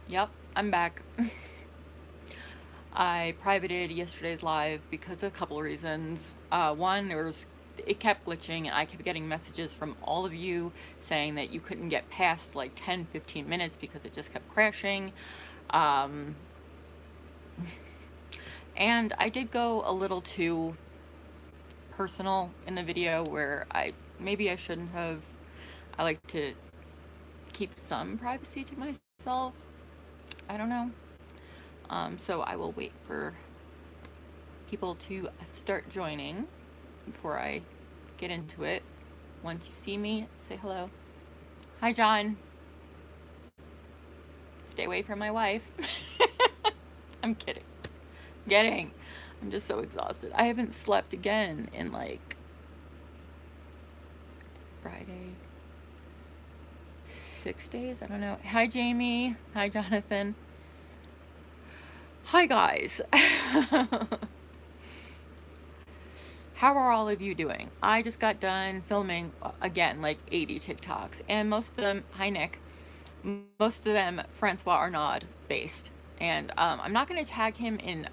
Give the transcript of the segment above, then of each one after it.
Yep, I'm back. I privated yesterday's live because of a couple of reasons. One, it kept glitching and I kept getting messages from all of you saying that you couldn't get past like 10-15 minutes because it just kept crashing. Um, and I did go a little too personal in the video where maybe I shouldn't have. I like to keep some privacy to myself. I don't know. So I will wait for people to start joining before I get into it. Once you see me, say hello. Hi, John. Stay away from my wife. I'm kidding. Kidding. I'm just so exhausted. I haven't slept again in like Friday, 6 days. I don't know. Hi, Jamie. Hi, Jonathan. Hi, guys. How are all of you doing? I just got done filming again like 80 TikToks, and most of them, hi Nick, most of them Francois Arnaud based. And I'm not going to tag him in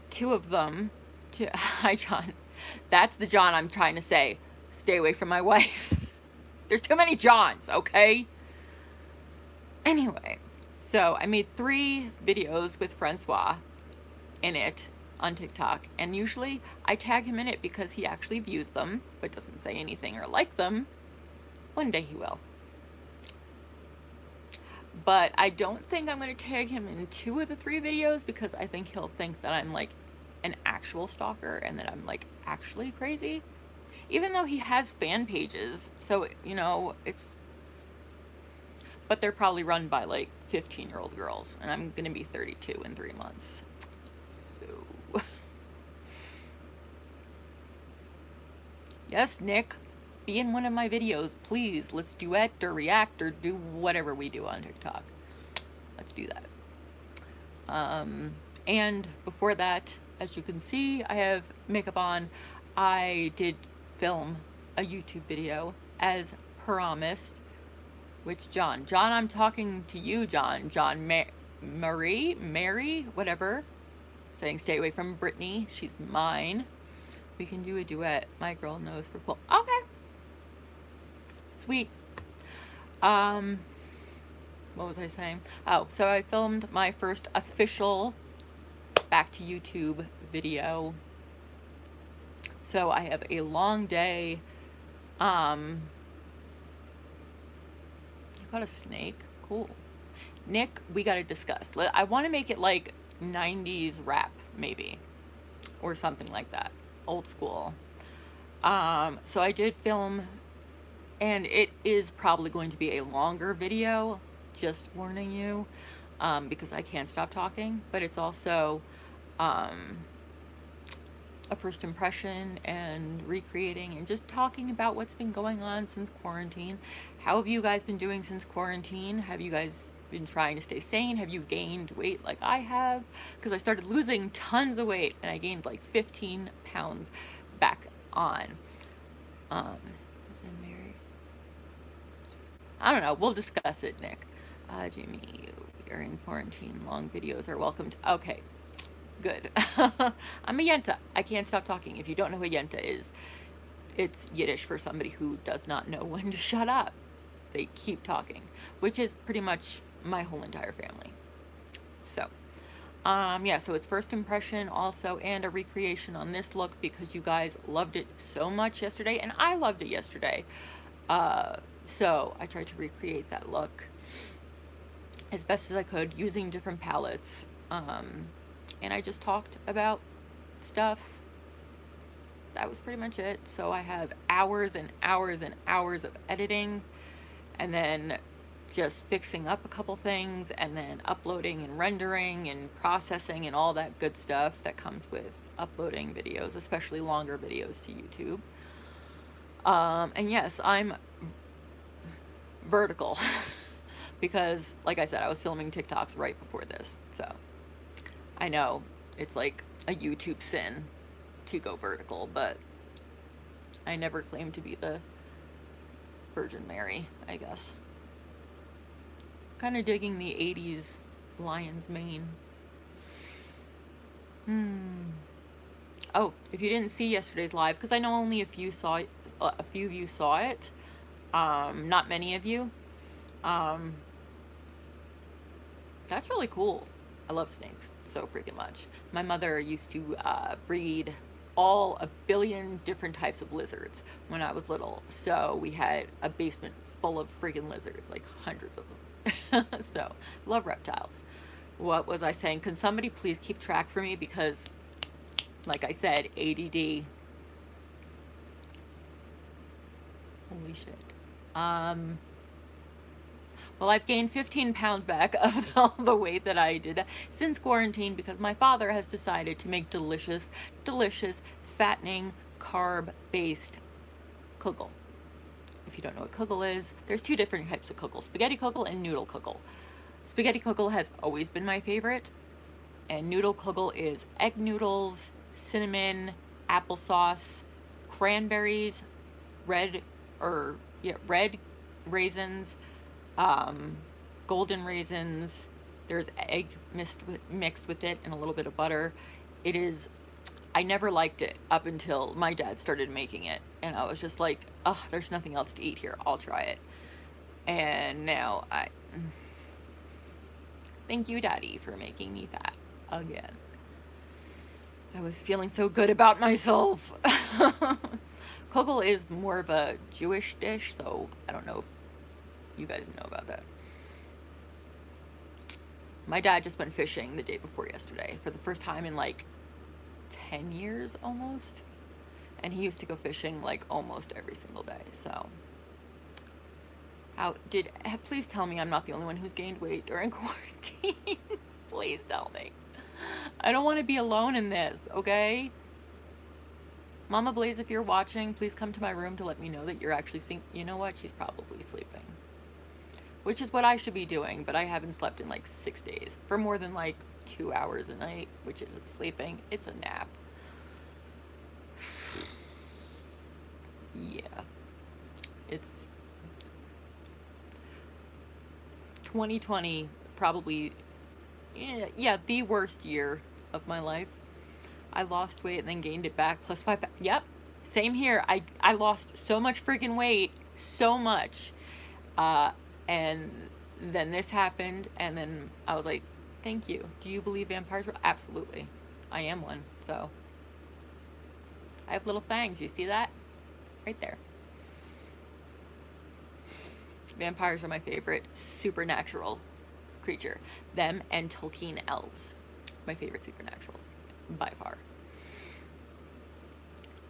two of them. Hi, John. That's the John I'm trying to say. Stay away from my wife. There's too many Johns, okay? Anyway, so I made 3 videos with Francois in it on TikTok, and usually I tag him in it because he actually views them, but doesn't say anything or like them. One day he will. But I don't think I'm going to tag him in 2 of the 3 videos because I think he'll think that I'm like an actual stalker and that I'm like actually crazy. Even though he has fan pages, so, you know, but they're probably run by like 15-year-old girls, and I'm going to be 32 in 3 months. So, yes, Nick, be in one of my videos, please. Let's duet or react or do whatever we do on TikTok. Let's do that. And before that, as you can see, I have makeup on. I did film a YouTube video as promised. Which John? John, I'm talking to you, John. Mary, whatever. Saying stay away from Brittany. She's mine. We can do a duet. My girl knows we're cool. Okay. Sweet. What was I saying? Oh, so I filmed my first official back to YouTube video. So I have a long day. You got a snake? Cool. Nick, we gotta discuss. I want to make it like 90s rap, maybe. Or something like that. Old school. So I did film, and it is probably going to be a longer video, just warning you, because I can't stop talking, but it's also a first impression and recreating and just talking about what's been going on since quarantine. How have you guys been doing since quarantine? Have you guys been trying to stay sane? Have you gained weight like I have? Because I started losing tons of weight and I gained like 15 pounds back on. I don't know. We'll discuss it, Nick. Jamie, we are in quarantine. Long videos are welcome to. Okay, good. I'm a Yenta. I can't stop talking. If you don't know who a Yenta is, it's Yiddish for somebody who does not know when to shut up. They keep talking, which is pretty much my whole entire family. So, yeah, so it's first impression also and a recreation on this look because you guys loved it so much yesterday, and I loved it yesterday. So I tried to recreate that look as best as I could using different palettes. And I just talked about stuff. That was pretty much it. So I have hours and hours and hours of editing, and then just fixing up a couple things, and then uploading and rendering and processing and all that good stuff that comes with uploading videos, especially longer videos to YouTube. And yes, I'm vertical because, like I said, I was filming TikToks right before this. So I know it's like a YouTube sin to go vertical, but I never claimed to be the Virgin Mary, I guess. Kind of digging the 80s lion's mane. Oh, if you didn't see yesterday's live, because I know only a few of you saw it. Not many of you. That's really cool. I love snakes so freaking much. My mother used to breed a billion different types of lizards when I was little. So we had a basement full of freaking lizards, like hundreds of them. So, love reptiles. What was I saying? Can somebody please keep track for me? Because, like I said, ADD. Holy shit. Well, I've gained 15 pounds back of all the weight that I did since quarantine because my father has decided to make delicious, fattening, carb-based kugel. If you don't know what kugel is, there's two different types of kugel, spaghetti kugel and noodle kugel. Spaghetti kugel has always been my favorite, and noodle kugel is egg noodles, cinnamon, applesauce, cranberries, red raisins, golden raisins. There's egg mixed with it and a little bit of butter. It is, I never liked it up until my dad started making it, and I was just like, oh, there's nothing else to eat here, I'll try it. And now thank you, Daddy, for making me fat again. I was feeling so good about myself. Kugel is more of a Jewish dish, so I don't know if you guys know about that. My dad just went fishing the day before yesterday for the first time in like 10 years almost. And he used to go fishing like almost every single day, so. Please tell me I'm not the only one who's gained weight during quarantine. Please tell me. I don't want to be alone in this, okay? Mama Blaize, if you're watching, please come to my room to let me know that you're actually seeing. You know what? She's probably sleeping. Which is what I should be doing, but I haven't slept in like 6 days. For more than like 2 hours a night, which isn't sleeping. It's a nap. Yeah. It's 2020, probably, yeah, the worst year of my life. I lost weight and then gained it back, plus 5 pounds. Yep, same here. I lost so much freaking weight, so much. And then this happened, and then I was like, thank you. Do you believe vampires? Absolutely. I am one, so. I have little fangs, you see that? Right there. Vampires are my favorite supernatural creature. Them and Tolkien elves. My favorite supernatural, by far.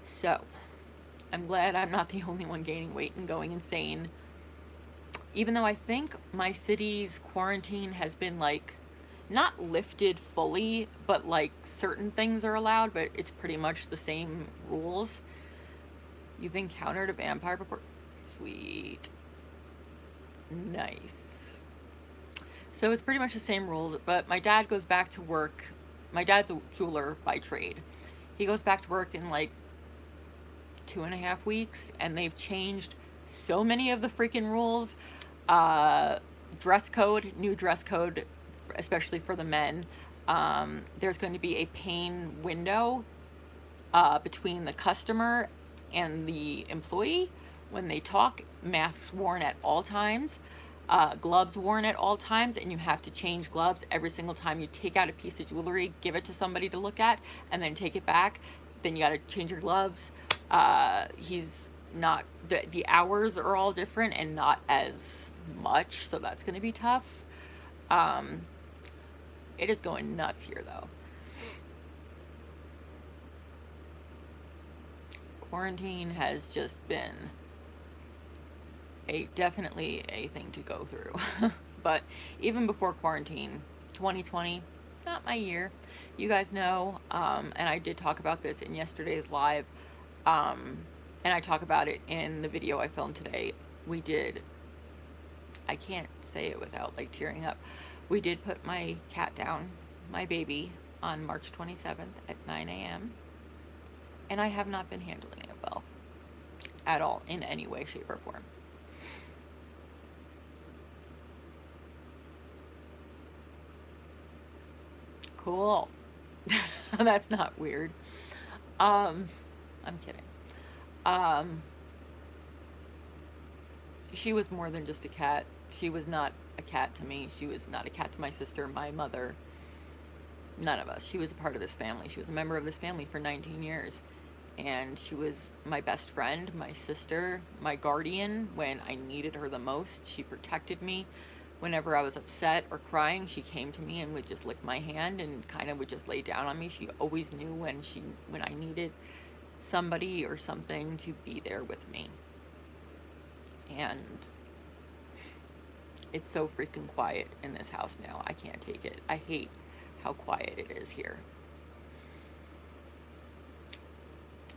So, I'm glad I'm not the only one gaining weight and going insane. Even though I think my city's quarantine has been like, not lifted fully, but like certain things are allowed, but it's pretty much the same rules. You've encountered a vampire before? Sweet. Nice. So it's pretty much the same rules, but my dad goes back to work. My dad's a jeweler by trade. He goes back to work in like 2.5 weeks, and they've changed so many of the freaking rules. Dress code, new dress code, especially for the men. There's going to be a pane window between the customer and the employee when they talk. Masks worn at all times, gloves worn at all times, and you have to change gloves every single time you take out a piece of jewelry, give it to somebody to look at, and then take it back. Then you got to change your gloves. He's not, the hours are all different and not as much, so that's going to be tough. It is going nuts here, though. Quarantine has just been definitely a thing to go through. But even before quarantine, 2020, not my year. You guys know, and I did talk about this in yesterday's live, and I talk about it in the video I filmed today. We did, I can't say it without like tearing up. We did put my cat down, my baby, on March 27th at 9 a.m. And I have not been handling it well at all, in any way, shape, or form. Cool. That's not weird. I'm kidding. Um, she was more than just a cat. She was not a cat to me. She was not a cat to my sister, my mother, none of us. She was a part of this family. She was a member of this family for 19 years. And she was my best friend, my sister, my guardian when I needed her the most. She protected me. Whenever I was upset or crying, she came to me and would just lick my hand and kind of would just lay down on me. She always knew when I needed somebody or something to be there with me. And it's so freaking quiet in this house now. I can't take it. I hate how quiet it is here.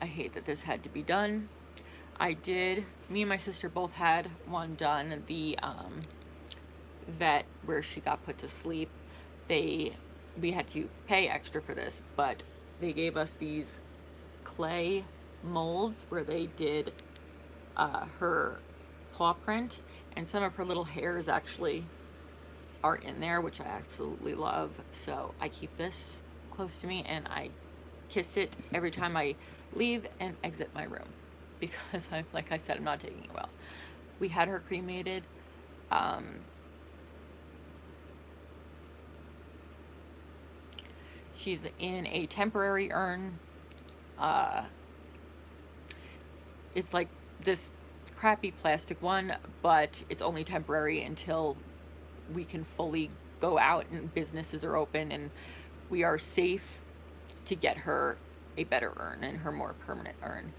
I hate that this had to be done. Me and my sister both had one done. The vet where she got put to sleep, we had to pay extra for this, but they gave us these clay molds where they did her paw print, and some of her little hairs actually are in there, which I absolutely love. So I keep this close to me and I kiss it every time I leave and exit my room, because like I said, I'm not taking it well. We had her cremated. She's in a temporary urn. It's like this crappy plastic one, but it's only temporary until we can fully go out and businesses are open and we are safe to get her a better urn and her more permanent urn.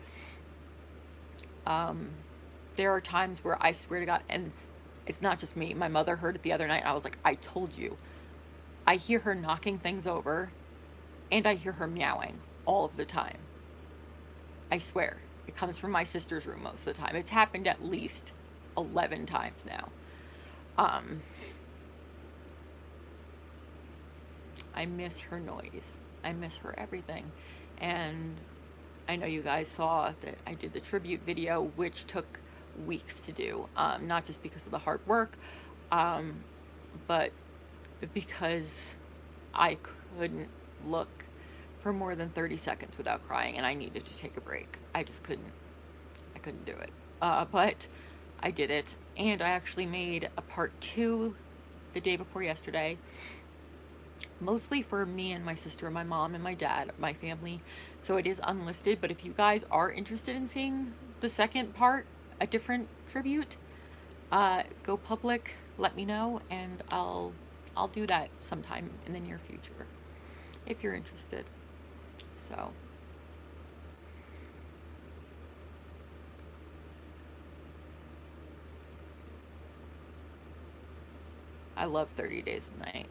There are times where I swear to God, and it's not just me, my mother heard it the other night. I was like, I told you. I hear her knocking things over and I hear her meowing all of the time. I swear. It comes from my sister's room most of the time. It's happened at least 11 times now. I miss her noise. I miss her everything. And I know you guys saw that I did the tribute video, which took weeks to do. Not just because of the hard work, but because I couldn't look for more than 30 seconds without crying, and I needed to take a break. I just couldn't. I couldn't do it. But I did it, and I actually made a part 2 the day before yesterday, mostly for me and my sister, my mom and my dad, my family. So it is unlisted, but if you guys are interested in seeing the second part, a different tribute, go public, let me know, and I'll do that sometime in the near future if you're interested. So I love 30 Days of Night.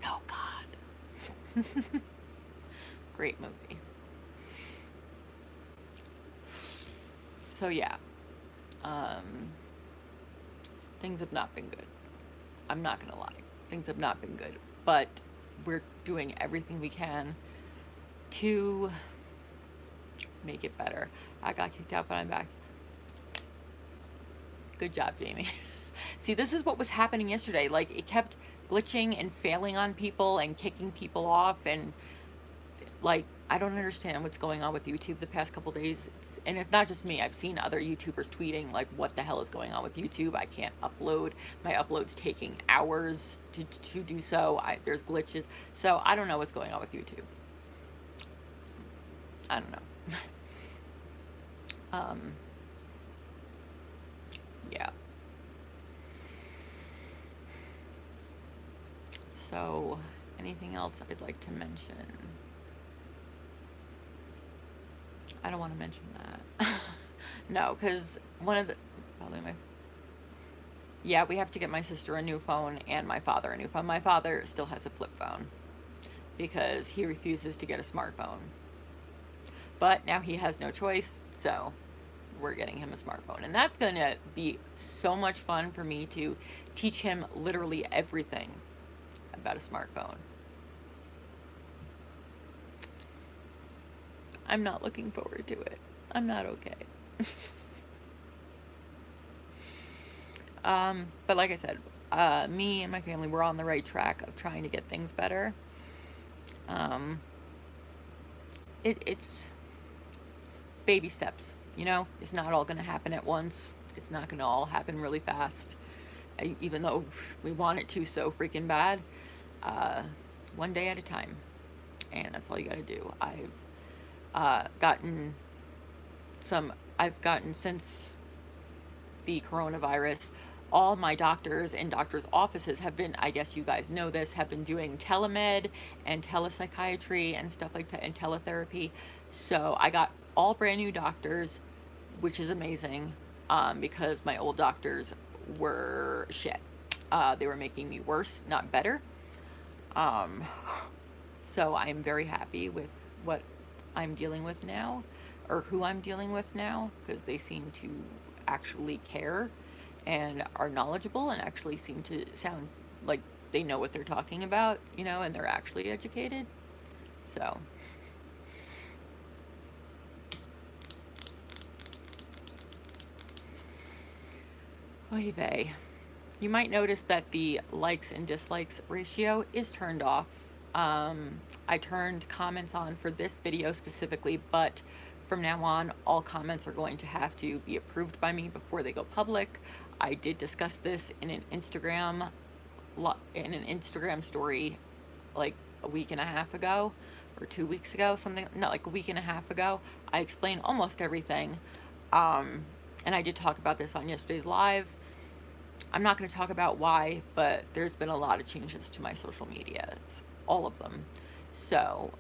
Oh God. Great movie. So yeah, things have not been good. I'm not gonna lie, things have not been good, but we're doing everything we can to make it better. I got kicked out, but I'm back. Good job, Jamie. See, this is what was happening yesterday. Like, it kept glitching and failing on people and kicking people off, and like, I don't understand what's going on with YouTube the past couple days. And it's not just me. I've seen other YouTubers tweeting like, what the hell is going on with YouTube? I can't upload. My upload's taking hours to do so. There's glitches. So I don't know what's going on with YouTube. I don't know. Yeah. So, anything else I'd like to mention? I don't want to mention that. No, because yeah, we have to get my sister a new phone and my father a new phone. My father still has a flip phone because he refuses to get a smartphone. But now he has no choice, so we're getting him a smartphone. And that's going to be so much fun for me to teach him literally everything about a smartphone. I'm not looking forward to it. I'm not okay. But like I said, me and my family were on the right track of trying to get things better. It's baby steps, you know? It's not all going to happen at once. It's not going to all happen really fast, even though we want it to so freaking bad. One day at a time, and that's all you got to do. I've gotten since the coronavirus, all my doctors and doctors' offices have been, I guess you guys know this, have been doing telemed and telepsychiatry and stuff like that, and teletherapy. So I got all brand new doctors, which is amazing, because my old doctors were shit. They were making me worse, not better. So I'm very happy with what I'm dealing with now, or who I'm dealing with now, because they seem to actually care and are knowledgeable and actually seem to sound like they know what they're talking about, you know, and they're actually educated. So oy vey. You might notice that the likes and dislikes ratio is turned off. I turned comments on for this video specifically, but from now on, all comments are going to have to be approved by me before they go public. I did discuss this in an Instagram story like a week and a half ago, or 2 weeks ago, something, not like a week and a half ago. I explained almost everything, and I did talk about this on yesterday's live. I'm not going to talk about why, but there's been a lot of changes to my social media, all of them. So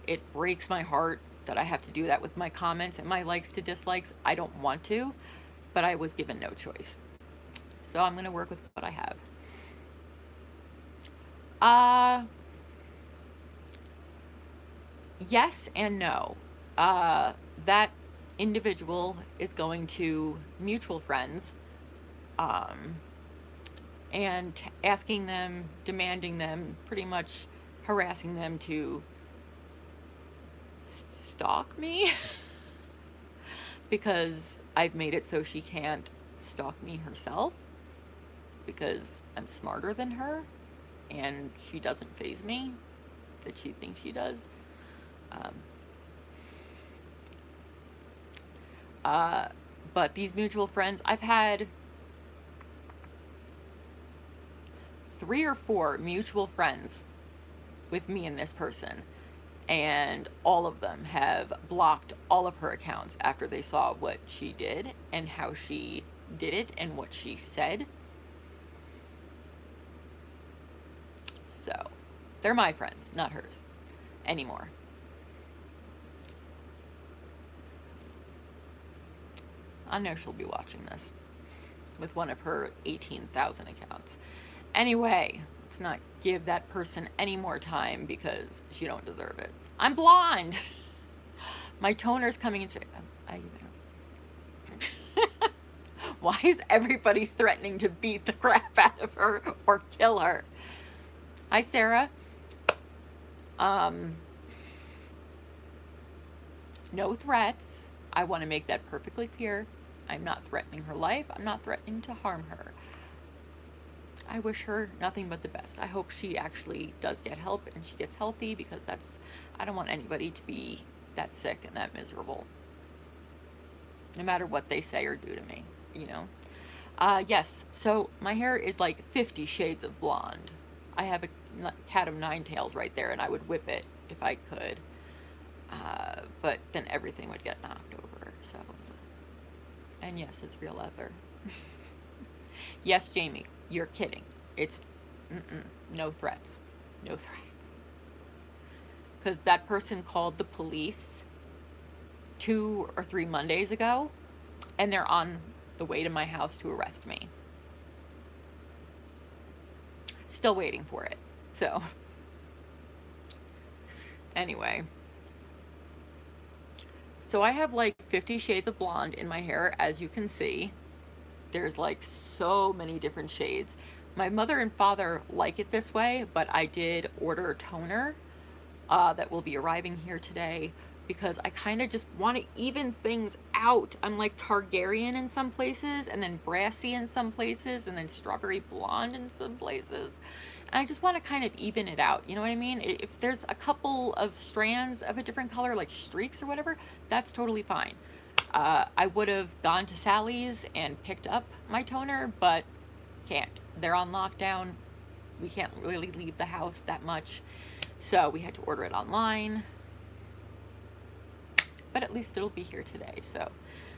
it breaks my heart that I have to do that with my comments and my likes to dislikes. I don't want to, but I was given no choice. So I'm going to work with what I have. Yes and no. That individual is going to mutual friends, and asking them, demanding them, pretty much harassing them to stalk me because I've made it so she can't stalk me herself, because I'm smarter than her and she doesn't faze me that she thinks she does. But these mutual friends, I've had 3 or 4 mutual friends with me and this person, and all of them have blocked all of her accounts after they saw what she did and how she did it and what she said. So they're my friends, not hers anymore. I know she'll be watching this with one of her 18,000 accounts. Anyway, let's not give that person any more time because she don't deserve it. I'm blonde. My toner's coming into... Why is everybody threatening to beat the crap out of her or kill her? Hi, Sarah. No threats. I want to make that perfectly clear. I'm not threatening her life. I'm not threatening to harm her. I wish her nothing but the best. I hope she actually does get help and she gets healthy, because I don't want anybody to be that sick and that miserable, no matter what they say or do to me, you know. Yes, so my hair is like 50 shades of blonde. I have a cat of 9 tails right there, and I would whip it if I could, but then everything would get knocked over. So, and yes, it's real leather. Yes, Jamie, you're kidding. It's no threats. No threats. Because that person called the police 2 or 3 Mondays ago, and they're on the way to my house to arrest me. Still waiting for it. So, anyway. So I have like 50 shades of blonde in my hair, as you can see. There's like so many different shades. My mother and father like it this way, but I did order a toner that will be arriving here today because I kind of just want to even things out. I'm like Targaryen in some places, and then brassy in some places, and then strawberry blonde in some places. And I just want to kind of even it out. You know what I mean? If there's a couple of strands of a different color, like streaks or whatever, that's totally fine. I would have gone to Sally's and picked up my toner, but can't. They're on lockdown. We can't really leave the house that much. So we had to order it online. But at least it'll be here today. So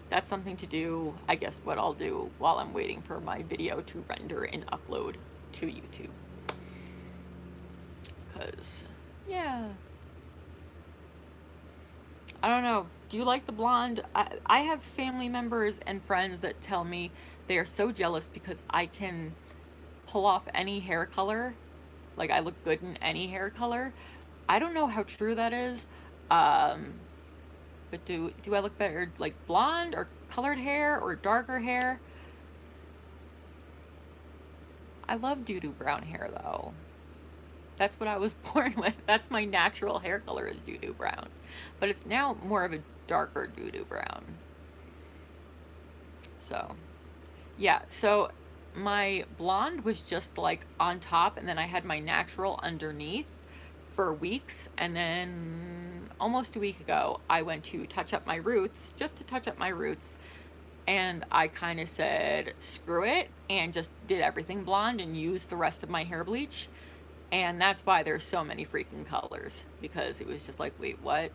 that's something to do. I guess what I'll do while I'm waiting for my video to render and upload to YouTube. Because, yeah. I don't know. Do you like the blonde? I have family members and friends that tell me they are so jealous because I can pull off any hair color. Like, I look good in any hair color. I don't know how true that is. But do I look better like blonde or colored hair or darker hair? I love doo-doo brown hair though. That's what I was born with. That's my natural hair color, is doo-doo brown. But it's now more of a darker doo-doo brown. So, yeah. So my blonde was just like on top, and then I had my natural underneath for weeks, and then almost a week ago I went to touch up my roots, just to touch up my roots, and I kind of said screw it and just did everything blonde and used the rest of my hair bleach. And that's why there's so many freaking colors, because it was just like, wait, what?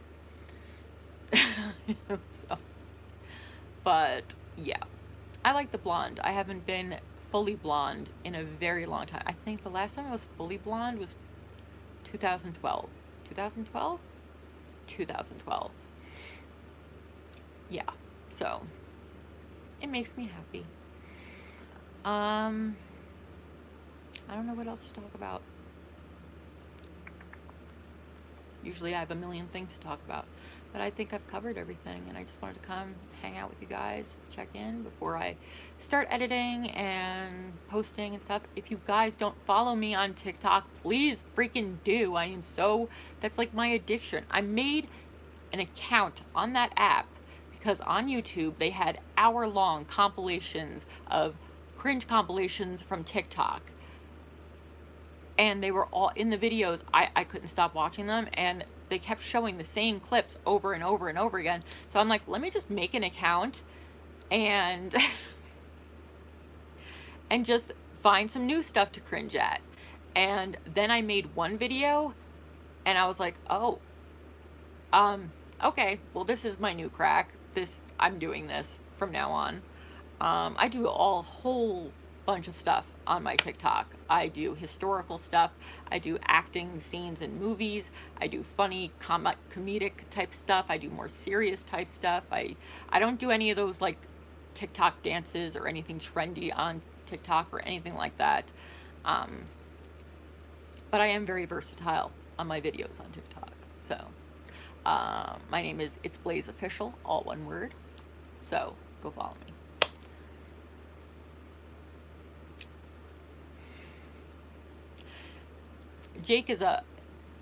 So, but yeah, I like the blonde. I haven't been fully blonde in a very long time. I think the last time I was fully blonde was 2012. 2012? 2012. Yeah, so it makes me happy. I don't know what else to talk about. Usually I have a million things to talk about, but I think I've covered everything, and I just wanted to come hang out with you guys, check in before I start editing and posting and stuff. If you guys don't follow me on TikTok, please freaking do. That's like my addiction. I made an account on that app because on YouTube they had hour-long compilations of cringe compilations from TikTok. And they were all in the videos. I couldn't stop watching them, and they kept showing the same clips over and over and over again. So I'm like, let me just make an account and and just find some new stuff to cringe at. And then I made one video, and I was like, oh, okay, well, this is my new crack. I'm doing this from now on. I do a whole bunch of stuff on my TikTok. I do historical stuff. I do acting scenes in movies. I do funny comedic type stuff. I do more serious type stuff. I don't do any of those like TikTok dances or anything trendy on TikTok or anything like that. But I am very versatile on my videos on TikTok. So my name is It's Blaize Official, all one word. So go follow me. Jake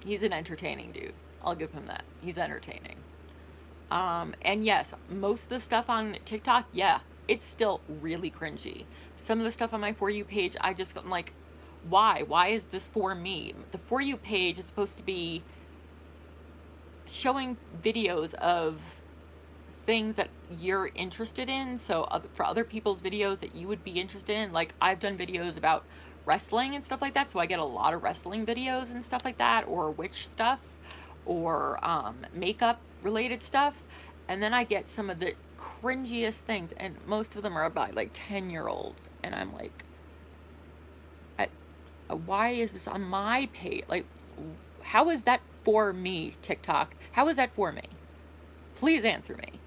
he's an entertaining dude. I'll give him that. He's entertaining. And yes, most of the stuff on TikTok, yeah, it's still really cringy. Some of the stuff on my For You page, I'm like, why? Why is this for me? The For You page is supposed to be showing videos of things that you're interested in. So for other people's videos that you would be interested in, like I've done videos about wrestling and stuff like that, so I get a lot of wrestling videos and stuff like that, or witch stuff, or makeup related stuff. And then I get some of the cringiest things, and most of them are about like 10-year-olds, and I'm like, why is this on my page? Like, how is that for me, TikTok? How is that for me? Please answer me.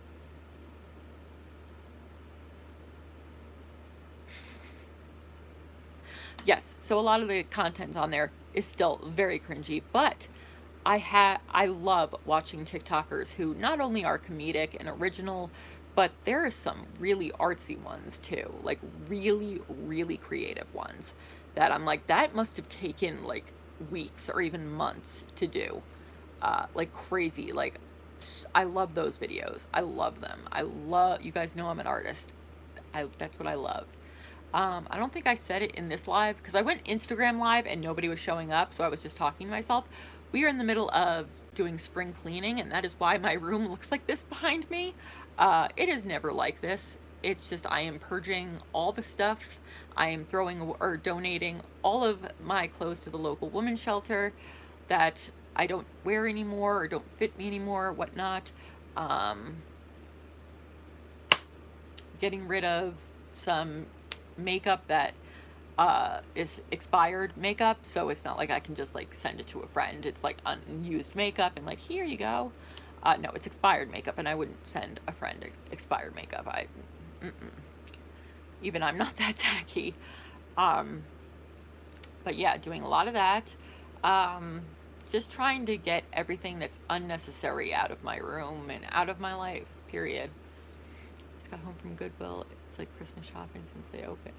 Yes, so a lot of the content on there is still very cringy, but I love watching TikTokers who not only are comedic and original, but there are some really artsy ones too, like really, really creative ones that I'm like, that must have taken like weeks or even months to do, like crazy, like I love those videos. I love them. You guys know I'm an artist. That's what I love. I don't think I said it in this live because I went Instagram live and nobody was showing up, so I was just talking to myself. We are in the middle of doing spring cleaning, and that is why my room looks like this behind me. It is never like this. It's just I am purging all the stuff. I am throwing or donating all of my clothes to the local women's shelter that I don't wear anymore or don't fit me anymore or whatnot. Getting rid of some makeup that is expired makeup, so it's not like I can just like send it to a friend. It's like unused makeup and like, here you go. No, it's expired makeup, and I wouldn't send a friend expired makeup. Even I'm not that tacky. But yeah, doing a lot of that. Just trying to get everything that's unnecessary out of my room and out of my life, period. Just got home from Goodwill. It's like Christmas shopping since they opened.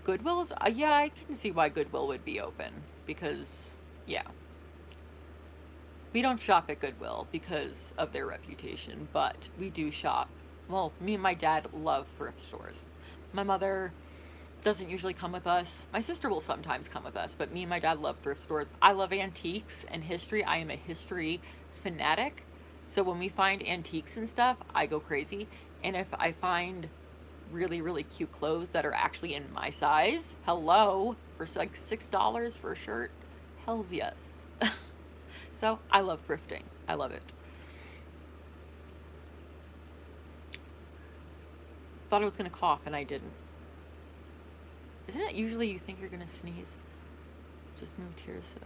Goodwill's, yeah, I can see why Goodwill would be open, because, yeah. We don't shop at Goodwill because of their reputation, but we do shop. Well, me and my dad love thrift stores. My mother doesn't usually come with us. My sister will sometimes come with us, but me and my dad love thrift stores. I love antiques and history. I am a history fanatic. So when we find antiques and stuff, I go crazy. And if I find really, really cute clothes that are actually in my size, hello, for like $6 for a shirt, hells yes. So I love thrifting. I love it. Thought I was gonna cough and I didn't. Isn't it usually you think you're gonna sneeze? Just moved here, so.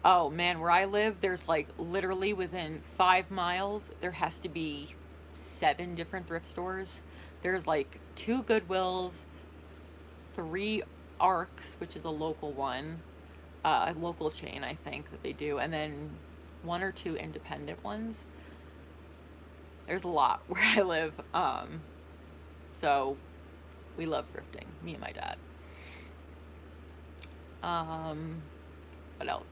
Oh man, where I live, there's like literally within 5 miles, there has to be 7 different thrift stores. There's like 2 Goodwills, 3 Arcs, which is a local one, a local chain, I think, that they do, and then 1 or 2 independent ones. There's a lot where I live. So we love thrifting, me and my dad. What else?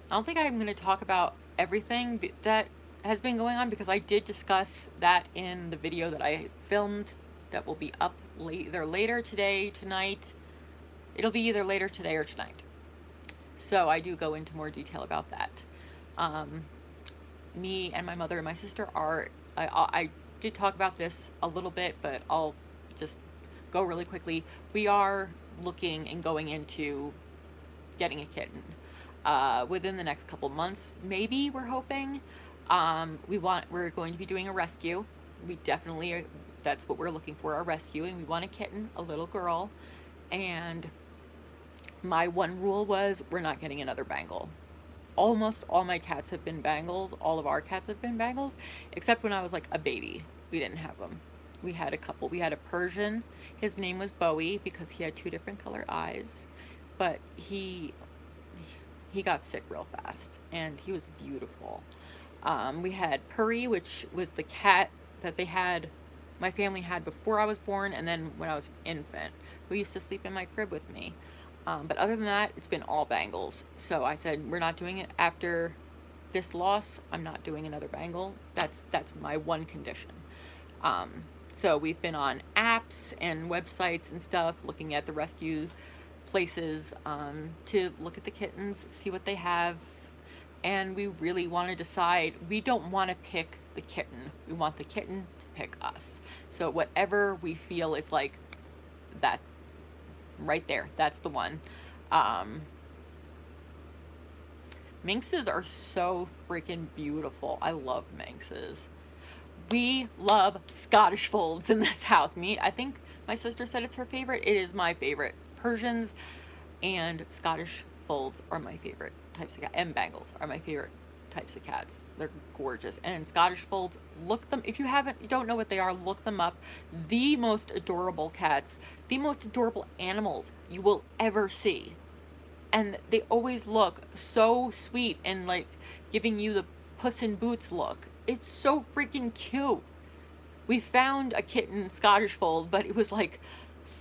I don't think I'm going to talk about everything that has been going on, because I did discuss that in the video that I filmed that will be up either later today, tonight. It'll be either later today or tonight. So I do go into more detail about that. Me and my mother and my sister are, I did talk about this a little bit, but I'll just go really quickly. We are looking and going into getting a kitten within the next couple months. Maybe, we're hoping. We're going to be doing a rescue. We definitely, that's what we're looking for, a rescue, and we want a kitten, a little girl. And my one rule was, we're not getting another Bengal. Almost all my cats have been Bengals. All of our cats have been Bengals, except when I was like a baby. We didn't have them. We had a couple. We had a Persian. His name was Bowie because he had 2 different color eyes, but he got sick real fast, and he was beautiful. We had Purry, which was the cat that my family had before I was born, and then when I was an infant, who used to sleep in my crib with me. But other than that, it's been all Bengals. So I said, we're not doing it after this loss. I'm not doing another Bengal. That's my one condition. So we've been on apps and websites and stuff, looking at the rescue places to look at the kittens, see what they have. And we really want to decide, we don't want to pick the kitten. We want the kitten to pick us. So whatever we feel is like that, right there, that's the one. Minxes are so freaking beautiful. I love minxes. We love Scottish folds in this house. I think my sister said it's her favorite. It is my favorite. Persians and Scottish folds are my favorite types of cats, and Bengals are my favorite types of cats. They're gorgeous. And Scottish folds, if you don't know what they are, look them up. The most adorable cats, the most adorable animals you will ever see. And they always look so sweet and like giving you the Puss in Boots look. It's so freaking cute. We found a kitten Scottish fold, but it was like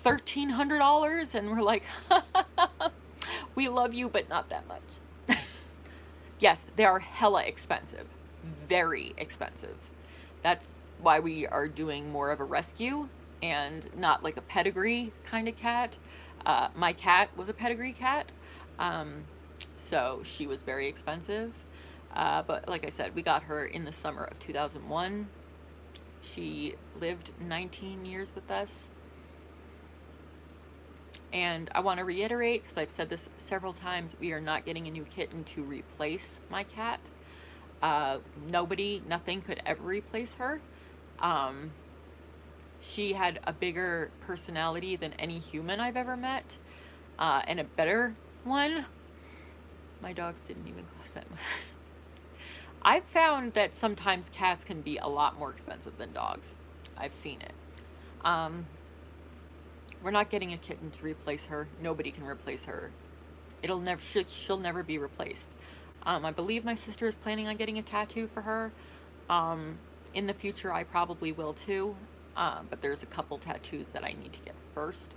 $1,300, and we're like, we love you, but not that much. Yes, they are hella expensive. Very expensive. That's why we are doing more of a rescue and not like a pedigree kind of cat. My cat was a pedigree cat, um, so she was very expensive. But like I said, we got her in the summer of 2001. She lived 19 years with us. And I want to reiterate, because I've said this several times, we are not getting a new kitten to replace my cat. Nobody, nothing could ever replace her. She had a bigger personality than any human I've ever met, and a better one. My dogs didn't even cost that much. I've found that sometimes cats can be a lot more expensive than dogs. I've seen it. We're not getting a kitten to replace her. Nobody can replace her. She'll never be replaced. I believe my sister is planning on getting a tattoo for her. In the future, I probably will too. But there's a couple tattoos that I need to get first,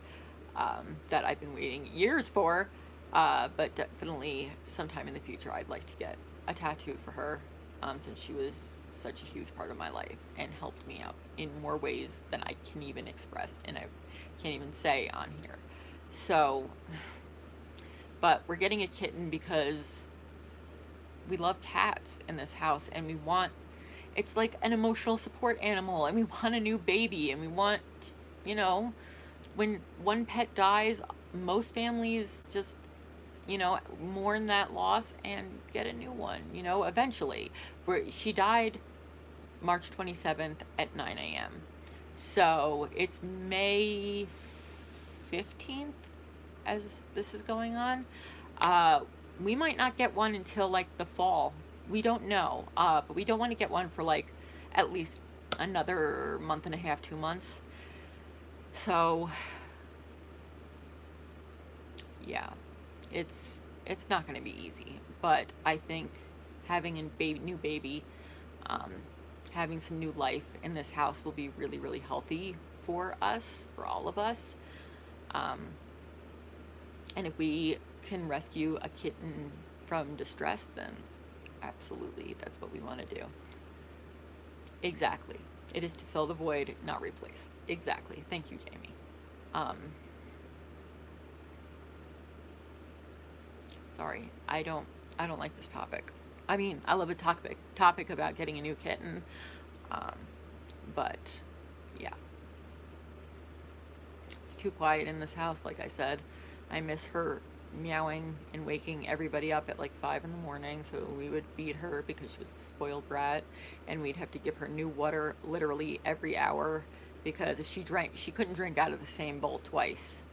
that I've been waiting years for. But definitely sometime in the future, I'd like to get a tattoo for her, since she was such a huge part of my life and helped me out in more ways than I can even express and I can't even say on here. So, but we're getting a kitten because we love cats in this house, and we want, it's like an emotional support animal, and we want a new baby, and we want, you know, when one pet dies, most families just, you know, mourn that loss and get a new one, you know, eventually. She died March 27th at 9 a.m. So it's May 15th as this is going on. We might not get one until like the fall. We don't know. But we don't want to get one for like at least another month and a half, 2 months. So yeah, it's not going to be easy. But I think having a new baby, having some new life in this house will be really, really healthy for us, for all of us. And if we can rescue a kitten from distress, then absolutely, that's what we want to do. Exactly. It is to fill the void, not replace. Exactly. Thank you, Jamie. Sorry, I don't like this topic. I mean, I love a topic about getting a new kitten, but yeah, it's too quiet in this house. Like I said, I miss her meowing and waking everybody up at like 5 in the morning, so we would feed her because she was a spoiled brat, and we'd have to give her new water literally every hour, because if she drank, she couldn't drink out of the same bowl twice.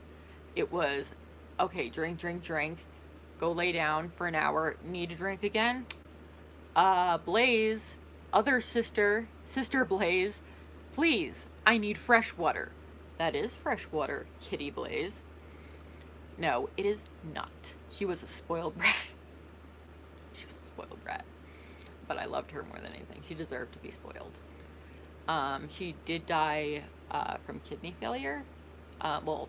It was, okay, drink, go lay down for an hour, need a drink again? Blaize, other sister Blaize, please, I need fresh water. That is fresh water, kitty Blaize. No, it is not. She was a spoiled brat. She was a spoiled brat. But I loved her more than anything. She deserved to be spoiled. She did die from kidney failure. Well,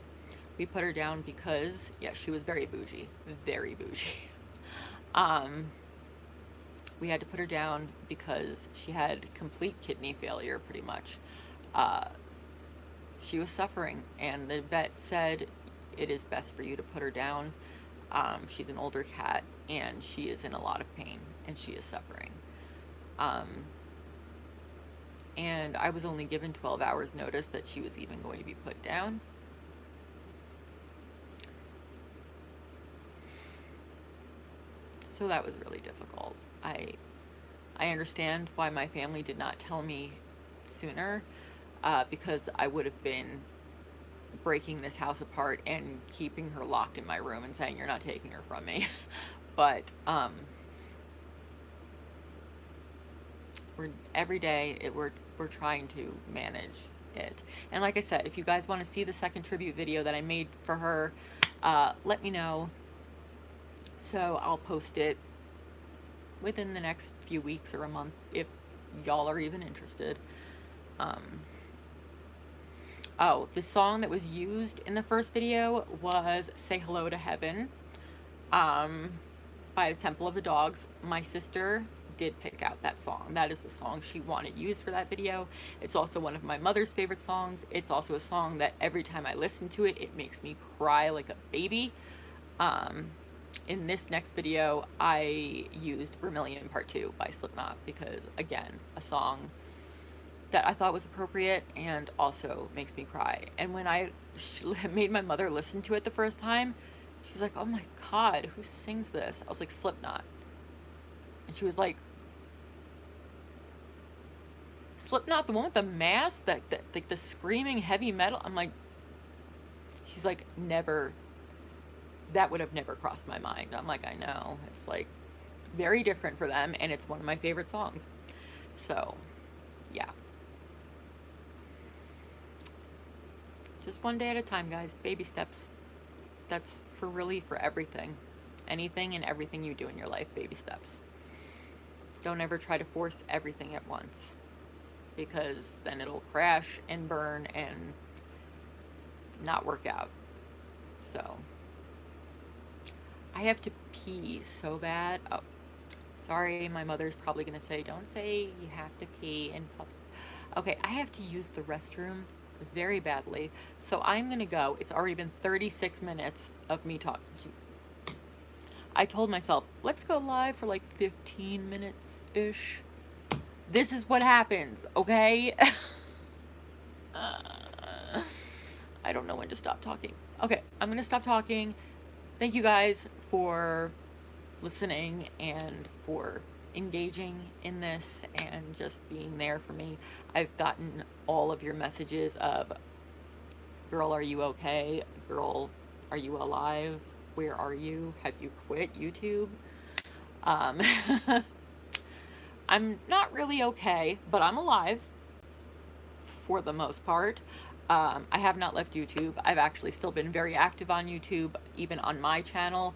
we put her down because, yeah, she was very bougie. Very bougie. We had to put her down because she had complete kidney failure, pretty much. She was suffering, and the vet said, it is best for you to put her down. She's an older cat, and she is in a lot of pain, and she is suffering. And I was only given 12 hours notice that she was even going to be put down. So that was really difficult. I understand why my family did not tell me sooner, because I would have been breaking this house apart and keeping her locked in my room and saying, you're not taking her from me. But every day we're trying to manage it. And like I said, if you guys want to see the second tribute video that I made for her, let me know. So I'll post it within the next few weeks or a month, if y'all are even interested. Oh, the song that was used in the first video was Say Hello to Heaven. by the Temple of the Dogs. My sister did pick out that song. That is the song she wanted used for that video. It's also one of my mother's favorite songs. It's also a song that every time I listen to it, it makes me cry like a baby. In this next video, I used Vermilion Part 2 by Slipknot because, again, a song that I thought was appropriate and also makes me cry. And when I made my mother listen to it the first time, she's like, oh my God, who sings this? I was like, Slipknot. And she was like, Slipknot, the one with the mask, like the screaming heavy metal? I'm like, she's like, never, that would have never crossed my mind. I'm like, I know. It's like very different for them, and it's one of my favorite songs. So, yeah. Just one day at a time, guys. Baby steps. That's for everything. Anything and everything you do in your life, baby steps. Don't ever try to force everything at once, because then it'll crash and burn and not work out. So, I have to pee so bad. Oh, sorry, my mother's probably gonna say, don't say you have to pee in public. Okay, I have to use the restroom very badly, so I'm gonna go. It's already been 36 minutes of me talking to you. I told myself, let's go live for like 15 minutes-ish. This is what happens, okay? I don't know when to stop talking. Okay, I'm gonna stop talking. Thank you guys for listening and for engaging in this and just being there for me. I've gotten all of your messages of, girl, are you okay? Girl, are you alive? Where are you? Have you quit YouTube? I'm not really okay, but I'm alive for the most part. I have not left YouTube. I've actually still been very active on YouTube, even on my channel.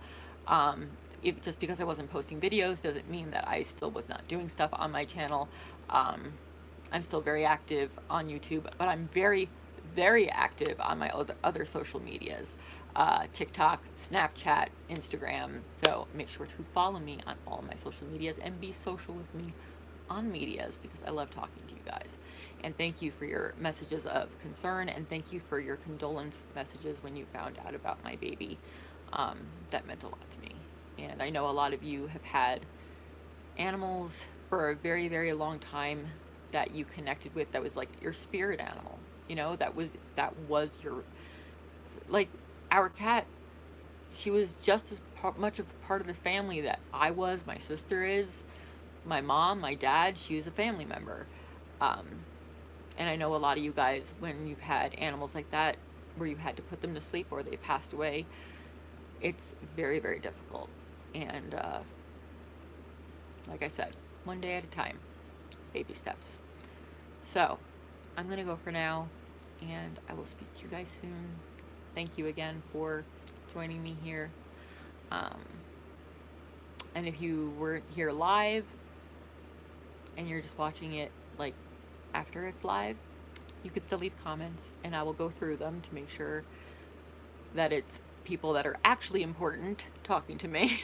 Just because I wasn't posting videos doesn't mean that I still was not doing stuff on my channel. I'm still very active on YouTube, but I'm very, very active on my other social medias. TikTok, Snapchat, Instagram. So make sure to follow me on all my social medias and be social with me on medias, because I love talking to you guys. And thank you for your messages of concern, and thank you for your condolence messages when you found out about my baby. That meant a lot to me. And I know a lot of you have had animals for a very, very long time that you connected with, that was like your spirit animal, you know, that was your, like our cat. She was just as much of a part of the family that I was, my sister is, my mom, my dad. She was a family member. And I know a lot of you guys, when you've had animals like that, where you had to put them to sleep or they passed away, it's very, very difficult. And like I said, one day at a time, baby steps. So I'm gonna go for now, and I will speak to you guys soon. Thank you again for joining me here. And if you weren't here live and you're just watching it like after it's live, you could still leave comments and I will go through them to make sure that it's people that are actually important talking to me.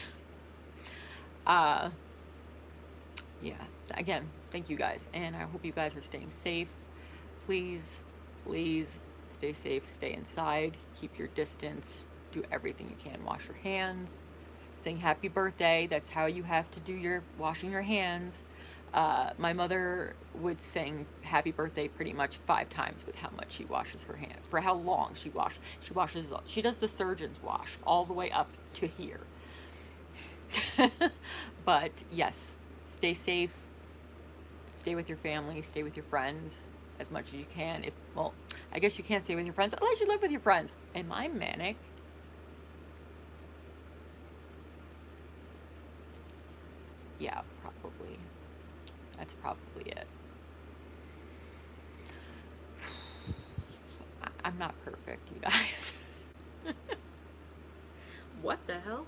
Yeah, again, thank you guys, and I hope you guys are staying safe. Please, please stay safe, stay inside, keep your distance, do everything you can, wash your hands, sing happy birthday. That's how you have to do your washing your hands. My mother would sing happy birthday pretty much 5 times with how much she washes her hand, for how long she does the surgeon's wash all the way up to here. But yes, stay safe, stay with your family, stay with your friends as much as you can. Well, I guess you can't stay with your friends unless you live with your friends. Am I manic? Yeah, probably. That's probably it. I'm not perfect, you guys. What the hell?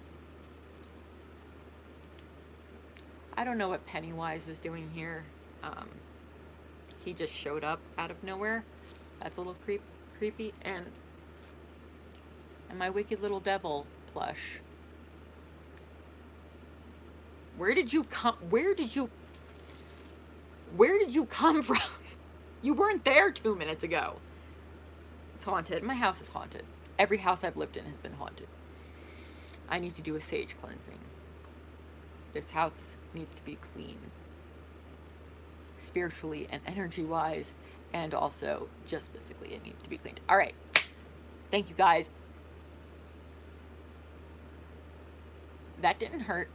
I don't know what Pennywise is doing here. He just showed up out of nowhere. That's a little creepy. And my Wicked Little Devil plush. Where did you come from? You weren't there 2 minutes ago. It's haunted. My house is haunted. Every house I've lived in has been haunted. I need to do a sage cleansing. This house needs to be clean. Spiritually and energy-wise, and also just physically, it needs to be cleaned. All right. Thank you, guys. That didn't hurt.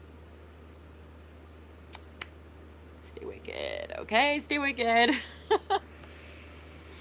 Stay wicked, okay? Stay wicked.